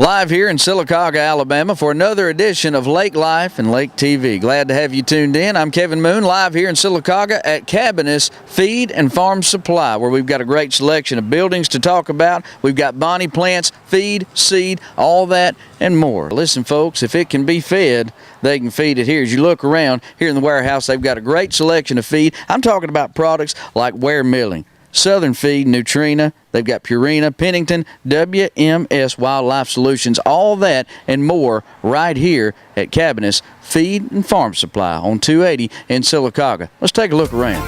Live here in Sylacauga, Alabama for another edition of Lake Life and Lake TV. Glad to have you tuned in. I'm Kevin Moon, live here in Sylacauga at Cabaniss Feed and Farm Supply, where we've got a great selection of buildings to talk about. We've got bonnie plants, feed, seed, all that and more. Listen, folks, if it can be fed, they can feed it here. As you look around here in the warehouse, they've got a great selection of feed. I'm talking about products like Ware Milling, Southern Feed, Nutrina. They've got Purina, Pennington, WMS Wildlife Solutions, all that and more right here at Cabaniss Feed and Farm Supply on 280 in Sylacauga. Let's take a look around.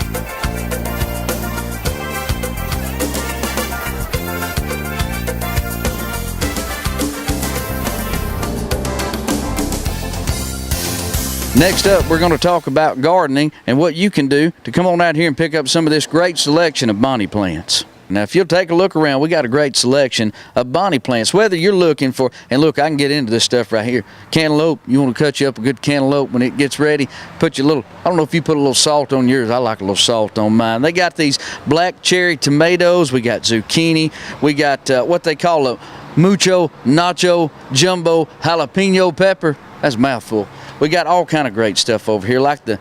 Next up, we're going to talk about gardening and what you can do to come on out here and pick up some of this great selection of bonnie plants. Now, if you'll take a look around, we got a great selection of bonnie plants. Whether you're looking for, and look, I can get into this stuff right here. Cantaloupe, you want to cut you up a good cantaloupe when it gets ready. Put your little, I don't know if you put a little salt on yours. I like a little salt on mine. They got these black cherry tomatoes. We got zucchini. We got what they call a mucho, nacho, jumbo, jalapeno pepper. That's a mouthful. We got all kind of great stuff over here, like the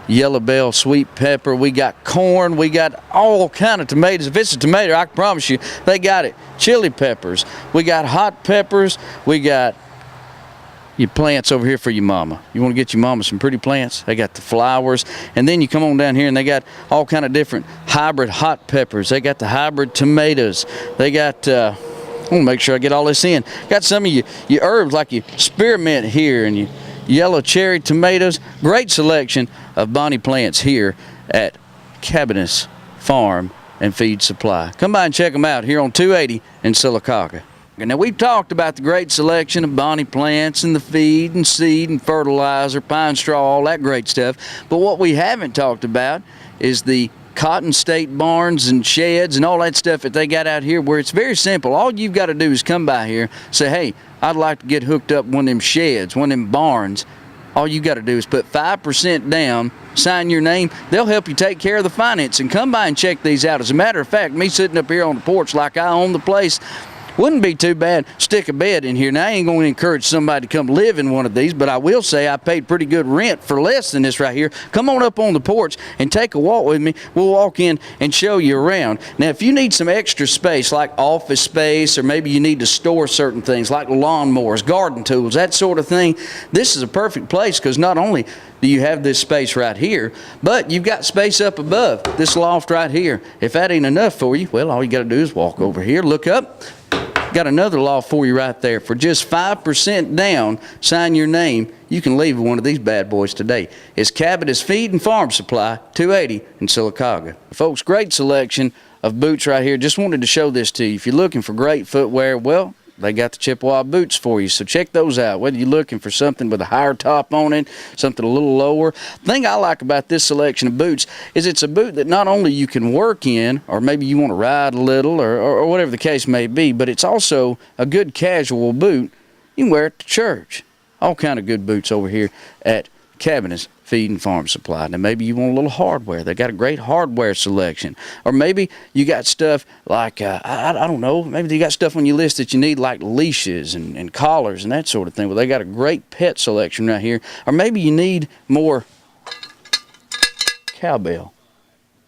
yellow bell sweet pepper. We got corn. We got all kind of tomatoes. If it's a tomato, I can promise you they got it. Chili peppers. We got hot peppers. We got your plants over here for your mama. You want to get your mama some pretty plants? They got the flowers. And then you come on down here and they got all kind of different hybrid hot peppers. They got the hybrid tomatoes. They got I want to make sure I get all this in. Got some of your herbs like your spearmint here and your yellow cherry tomatoes. Great selection of bonnie plants here at Cabaniss Farm and Feed Supply. Come by and check them out here on 280 in Sylacauga. Now, we've talked about the great selection of bonnie plants and the feed and seed and fertilizer, pine straw, all that great stuff. But what we haven't talked about is the cotton state barns and sheds and all that stuff that they got out here, where it's very simple. All you've got to do is come by here, say, hey, I'd like to get hooked up one of them sheds, one of them barns. All you got to do is put 5% down, sign your name. They'll help you take care of the finance. And come by and check these out. As a matter of fact, me sitting up here on the porch like I own the place, wouldn't be too bad. Stick a bed in here. Now, I ain't going to encourage somebody to come live in one of these, but I will say I paid pretty good rent for less than this right here. Come on up on the porch and take a walk with me. We'll walk in and show you around. Now, if you need some extra space, like office space, or maybe you need to store certain things like lawnmowers, garden tools, that sort of thing, this is a perfect place, because not only do you have this space right here, but you've got space up above, this loft right here. If that ain't enough for you, well, all you got to do is walk over here, look up. Got another loft for you right there. For just 5% down, sign your name, you can leave one of these bad boys today. It's Cabaniss Feed and Farm Supply, 280 in Sylacauga. Folks, great selection of boots right here. Just wanted to show this to you. If you're looking for great footwear, well, they got the Chippewa Boots for you, so check those out. Whether you're looking for something with a higher top on it, something a little lower. The thing I like about this selection of boots is it's a boot that not only you can work in, or maybe you want to ride a little, or whatever the case may be, but it's also a good casual boot. You can wear it to church. All kind of good boots over here at Cabaniss Feed and Farm Supply. Now, maybe you want a little hardware. They got a great hardware selection. Or maybe you got stuff like, I don't know, maybe you got stuff on your list that you need like leashes and collars and that sort of thing. Well, they got a great pet selection right here. Or maybe you need more cowbell.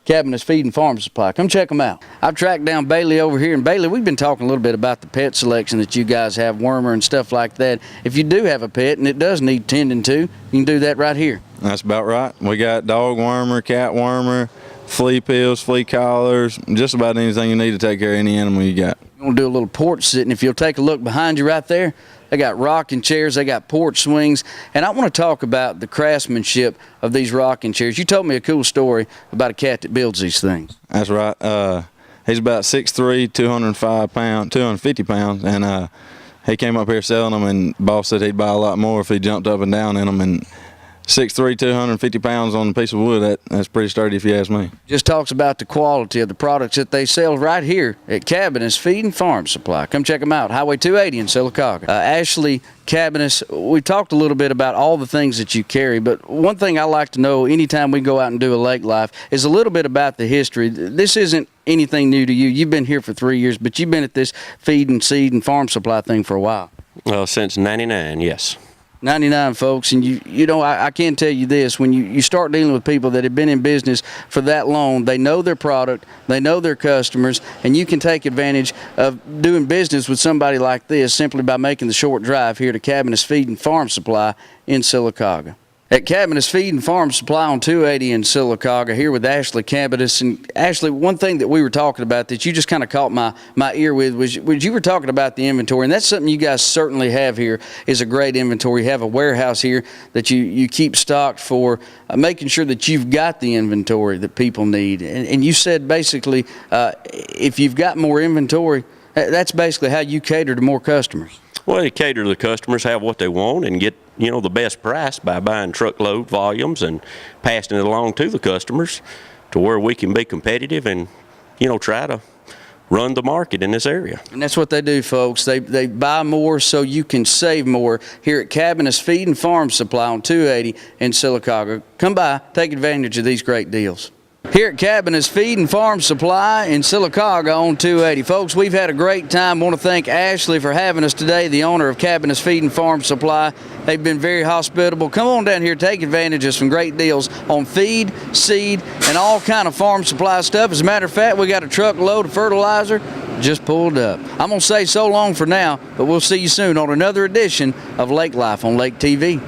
Cabaniss Feed and Farm Supply. Come check them out. I've tracked down Bailey over here. And Bailey, we've been talking a little bit about the pet selection that you guys have, wormer and stuff like that. If you do have a pet and it does need tending to, you can do that right here. That's about right. We got dog wormer, cat wormer, flea pills, flea collars, just about anything you need to take care of any animal you got. You want to do a little porch sitting. If you'll take a look behind you right there, they got rocking chairs, they got porch swings, and I want to talk about the craftsmanship of these rocking chairs. You told me a cool story about a cat that builds these things. That's right. He's about 6'3", 250 pounds, and he came up here selling them, and boss said he'd buy a lot more if he jumped up and down in them, and 6'3", 250 pounds on a piece of wood. That's pretty sturdy if you ask me. Just talks about the quality of the products that they sell right here at Cabaniss Feed and Farm Supply. Come check them out, Highway 280 in Sylacauga. Ashley, Cabaniss, we talked a little bit about all the things that you carry, but one thing I like to know anytime we go out and do a lake life is a little bit about the history. This isn't anything new to you. You've been here for 3 years, but you've been at this feed and seed and farm supply thing for a while. Well, since '99, yes. 99, folks, and you know, I can tell you this, when you start dealing with people that have been in business for that long, they know their product, they know their customers, and you can take advantage of doing business with somebody like this simply by making the short drive here to Cabaniss Feed and Farm Supply in Sylacauga. At Cabaniss Feed and Farm Supply on 280 in Sylacauga, here with Ashley Cabaniss. And Ashley, one thing that we were talking about that you just kind of caught my ear with was you were talking about the inventory, and that's something you guys certainly have here is a great inventory. You have a warehouse here that you keep stocked for making sure that you've got the inventory that people need. And you said basically if you've got more inventory, that's basically how you cater to more customers. Well, you cater to the customers, have what they want, and get, you know, the best price by buying truckload volumes and passing it along to the customers to where we can be competitive and, you know, try to run the market in this area. And that's what they do, folks. They buy more so you can save more here at Cabaniss Feed and Farm Supply on 280 in Sylacauga. Come by, take advantage of these great deals. Here at Cabaniss Feed and Farm Supply in Sylacauga on 280. Folks, we've had a great time. I want to thank Ashley for having us today, the owner of Cabaniss Feed and Farm Supply. They've been very hospitable. Come on down here, take advantage of some great deals on feed, seed, and all kind of farm supply stuff. As a matter of fact, we got a truckload of fertilizer just pulled up. I'm going to say so long for now, but we'll see you soon on another edition of Lake Life on Lake TV.